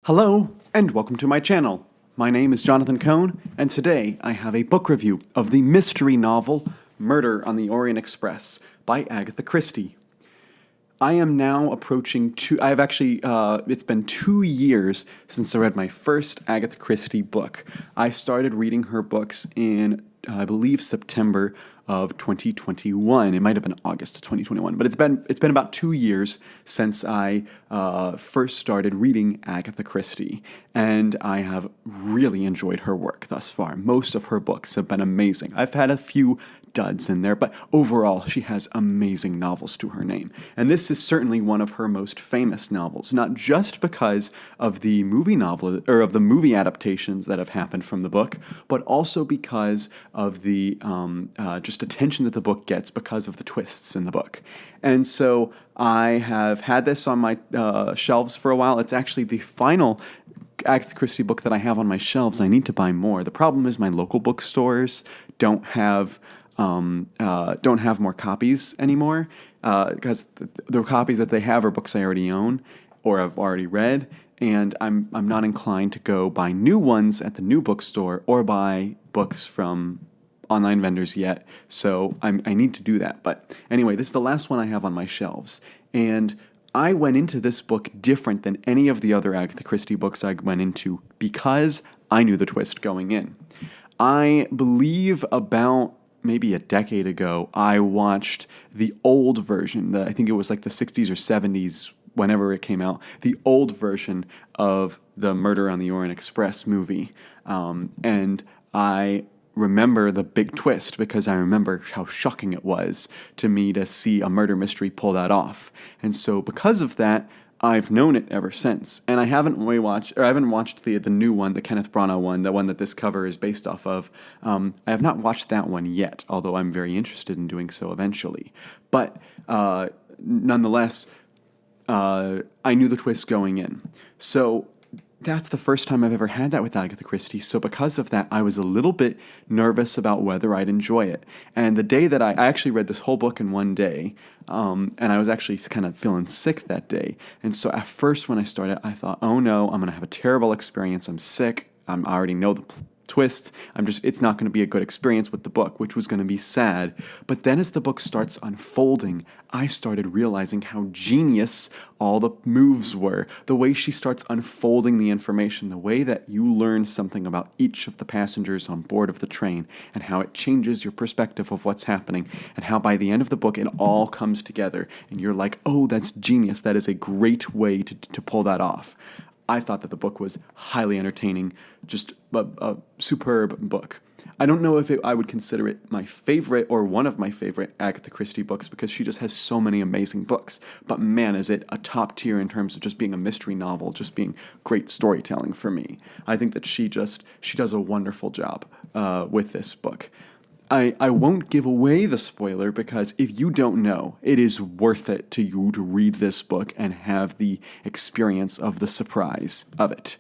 Hello, and welcome to my channel. My name is Jonathan Cohn, and today I have a book review of the mystery novel Murder on the Orient Express by Agatha Christie. I am now approaching it's been 2 years since I read my first Agatha Christie book. I started reading her books in, I believe, September of 2021. It might have been August of 2021, but it's been about 2 years since I first started reading Agatha Christie, and I have really enjoyed her work thus far. Most of her books have been amazing. I've had a few duds in there, but overall, she has amazing novels to her name. And this is certainly one of her most famous novels, not just because of the movie novel or of the movie adaptations that have happened from the book, but also because of the just attention that the book gets because of the twists in the book. And so I have had this on my shelves for a while. It's actually the final Agatha Christie book that I have on my shelves. I need to buy more. The problem is my local bookstores don't have more copies anymore because the copies that they have are books I already own or have already read, and I'm not inclined to go buy new ones at the new bookstore or buy books from online vendors yet. So I need to do that. But anyway, this is the last one I have on my shelves, and I went into this book different than any of the other Agatha Christie books I went into because I knew the twist going in. I believe about maybe a decade ago, I watched the old version, I think it was like the 60s or 70s, whenever it came out, the old version of the Murder on the Orient Express movie. And I remember the big twist because I remember how shocking it was to me to see a murder mystery pull that off. And so because of that, I've known it ever since, and I haven't watched the new one, the Kenneth Branagh one, the one that this cover is based off of. I have not watched that one yet, although I'm very interested in doing so eventually. But nonetheless, I knew the twist going in. So that's the first time I've ever had that with Agatha Christie. So because of that, I was a little bit nervous about whether I'd enjoy it. And the day that I actually read this whole book in one day, and I was actually kind of feeling sick that day. And so at first when I started, I thought, oh no, I'm going to have a terrible experience. I'm sick. I already know the twists. It's not going to be a good experience with the book, which was going to be sad. But then as the book starts unfolding, I started realizing how genius all the moves were. The way she starts unfolding the information, the way that you learn something about each of the passengers on board of the train, and how it changes your perspective of what's happening, and how by the end of the book it all comes together, and you're like, oh, that's genius. That is a great way to pull that off. I thought that the book was highly entertaining, just a superb book. I don't know if I would consider it my favorite or one of my favorite Agatha Christie books because she just has so many amazing books. But man, is it a top tier in terms of just being a mystery novel, just being great storytelling for me. I think that she does a wonderful job with this book. I won't give away the spoiler because if you don't know, it is worth it to you to read this book and have the experience of the surprise of it.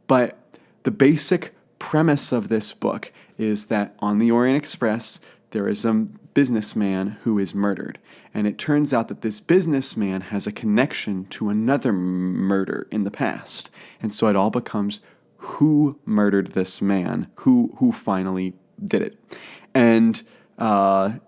But the basic premise of this book is that on the Orient Express, there is a businessman who is murdered. And it turns out that this businessman has a connection to another murder in the past. And so it all becomes who murdered this man, who finally did it. And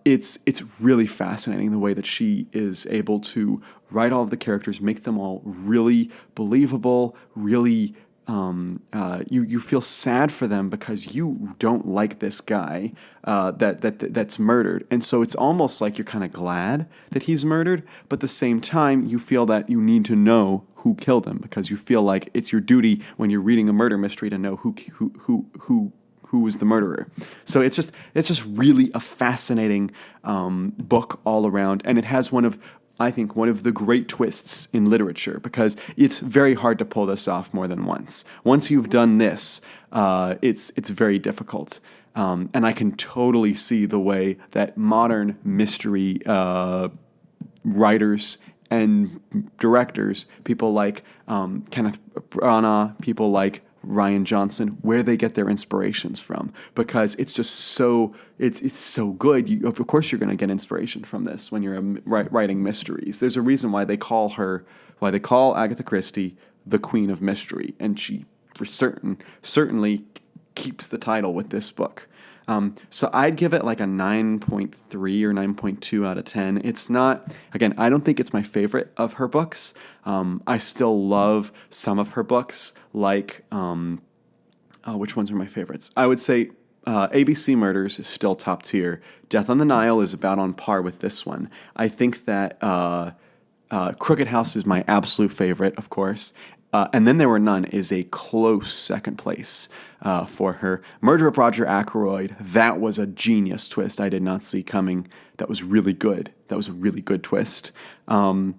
it's really fascinating the way that she is able to write all of the characters, make them all really believable, really you feel sad for them because you don't like this guy that's murdered. And so it's almost like you're kind of glad that he's murdered, but at the same time you feel that you need to know who killed him because you feel like it's your duty when you're reading a murder mystery to know who was the murderer. So it's just really a fascinating book all around, and it has I think one of the great twists in literature because it's very hard to pull this off more than once. Once you've done this, it's very difficult. And I can totally see the way that modern mystery writers and directors, people like Kenneth Branagh, people like Ryan Johnson, where they get their inspirations from, because it's just so it's so good. Of course, you're going to get inspiration from this when you're writing mysteries. There's a reason why they call Agatha Christie the Queen of Mystery, and she for certainly keeps the title with this book. So I'd give it like a 9.3 or 9.2 out of 10. It's not, again, I don't think it's my favorite of her books. I still love some of her books, like, which ones are my favorites? I would say ABC Murders is still top tier. Death on the Nile is about on par with this one. I think that Crooked House is my absolute favorite, of course. And Then There Were None is a close second place for her. Murder of Roger Ackroyd, that was a genius twist I did not see coming. That was really good. That was a really good twist. And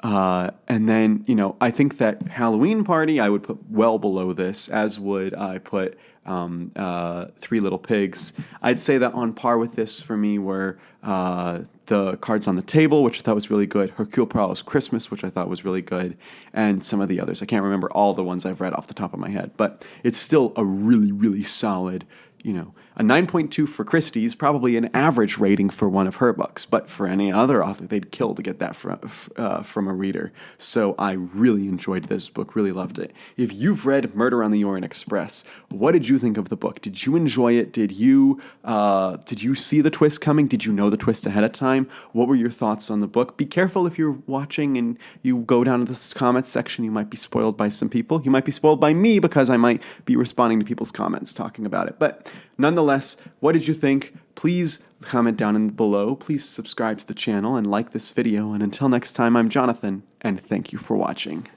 then, I think that Halloween Party I would put well below this, as would I put Three Little Pigs. I'd say that on par with this for me were The Cards on the Table, which I thought was really good, Hercule Poirot's Christmas, which I thought was really good, and some of the others. I can't remember all the ones I've read off the top of my head, but it's still a really, really solid, a 9.2 for Christie's, probably an average rating for one of her books, but for any other author, they'd kill to get that from a reader. So I really enjoyed this book, really loved it. If you've read Murder on the Orient Express, what did you think of the book? Did you enjoy it? Did you see the twist coming? Did you know the twist ahead of time? What were your thoughts on the book? Be careful if you're watching and you go down to the comments section. You might be spoiled by some people. You might be spoiled by me because I might be responding to people's comments talking about it. But nonetheless, what did you think? Please comment down below. Please subscribe to the channel and like this video. And until next time, I'm Jonathan, and thank you for watching.